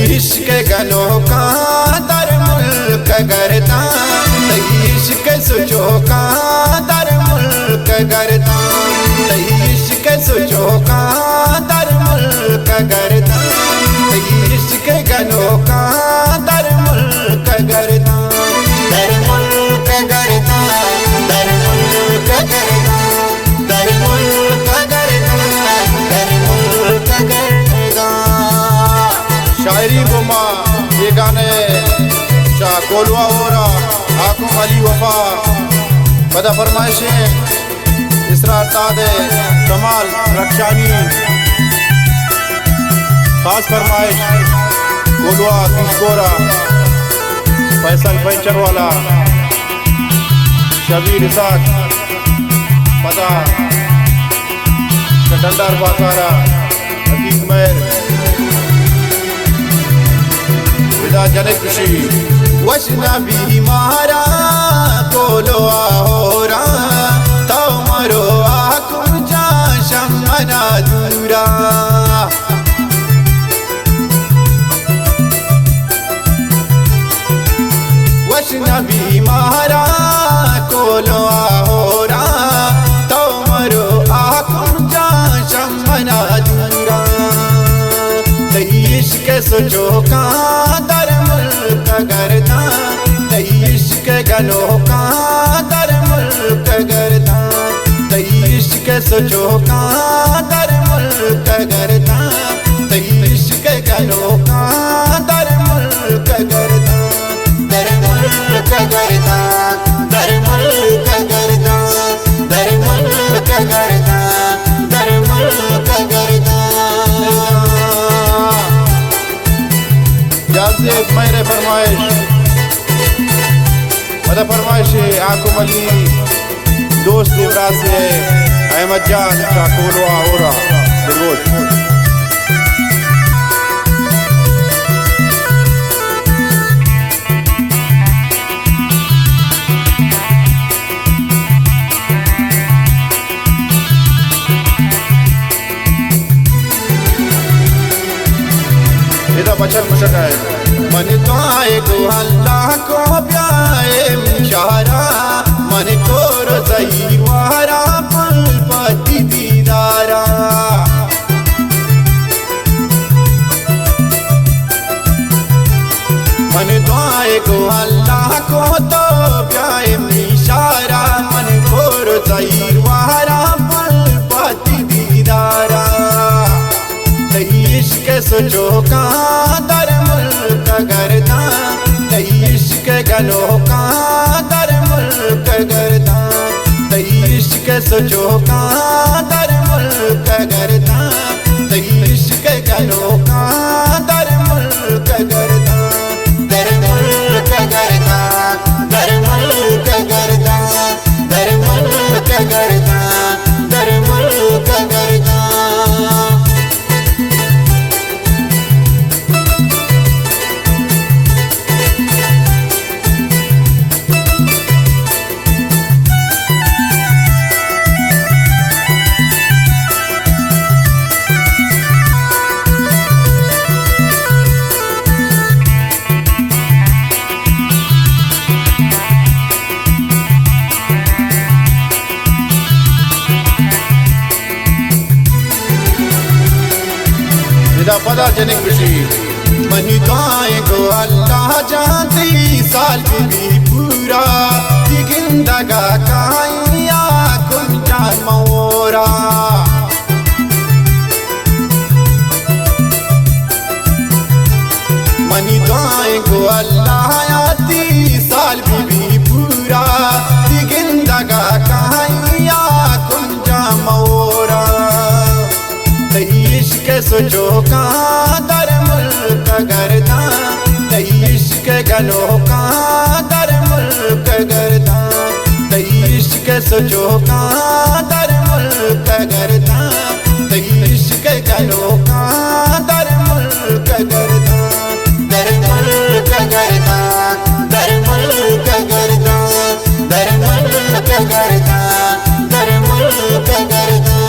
इश्क गनो का दर मुल्क करता, इश्क सोचो का दर मुल्क करता, इश्क सोचो का दर मुल्क करता, इश्क गनो का दर मुल्क करता, दर मुल्क करता, दर मुल्क करता, दर मुल्क करता, दर मुल्क करता। शायरी गुमा ये गाने शाह कोलवा होरा आकुम अली वफा बदा फरमाइशें इसरार तादे कमाल रक्षानी खास फरमाइश कोलवा किशकोरा फैसल पंचर वाला शबीर इसाक पता डंडार बाकारा हकीक मेहर विदा जने खुशी वशना भी मारा कोलो होरा तो मरो आकुम जा शमना दूरा वशना भी मारा कोलो होरा तो मरो आकुम जा शमना दूरा इश्क सोचो का दर मुल्क करता, इश्क गनो का दर मुल्क करता, इश्क सोचो का दर मुल्क करता, इश्क गनो का दर मुल्क करता, दर मुल्क करता, दर मुल्क करता, दर मुल्क करता, दर मुल्क करता। जाज़िब मेरे फरमाइश मदा फरमाइश आकुम अली दोस्त इमरान से अहमद जान का कोलवा हो रहा दिलगोश बचन मुशक है मन तो आए को अल्लाह को प्याए इशारा मन को रज़ई वारा पल पति दीदारा मन तो आए को अल्लाह को तो प्याए इशारा मन को रज़ई वारा पल पति दीदारा इश्क सोचो का दर मुल्क करता, इश्क गनो का दर मुल्क करता, इश्क सोचो का दर मुल्क करता, इश्क गनो का दर मुल्क करता, दर मुल्क करता, दर मुल्क करता, दर मुल्क करता, दर मुल्क करता। पदा जने खुशी मनी दुआएं को अल्लाह जानती साल भी पूरा जिंदगा काया कुम जान मोरा मनी दुआएं को अल्लाह आती साल भी पूरा जिंदगा काया कुम जान मोरा इश्क सोचो का दर मुल्क करता, इश्क गनो का दर मुल्क करता, इश्क सोचो का दर मुल्क करता, इश्क गनो का दर मुल्क करता, दर मुल्क करता, दर मुल्क करता, दर मुल्क करता, दर मुल्क करता।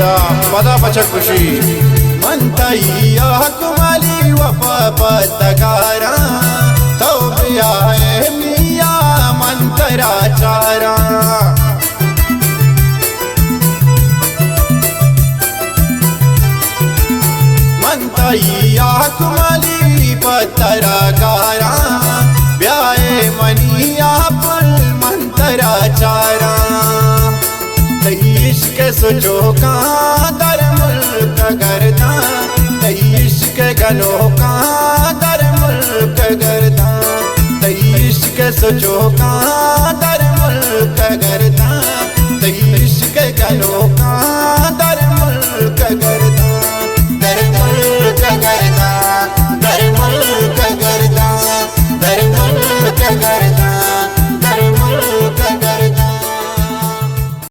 दा पदा पचक खुशी मंतैया कुमाली वपतगारा तो बियाए मिया मंतराचारा मंतैया कुमाली पतरागारा ब्याए मनिया पुल मंतराचारा इश्क सोचो का दर मुल्क करदा इश्क गनो का दर मुल्क करदा इश्क सोचो का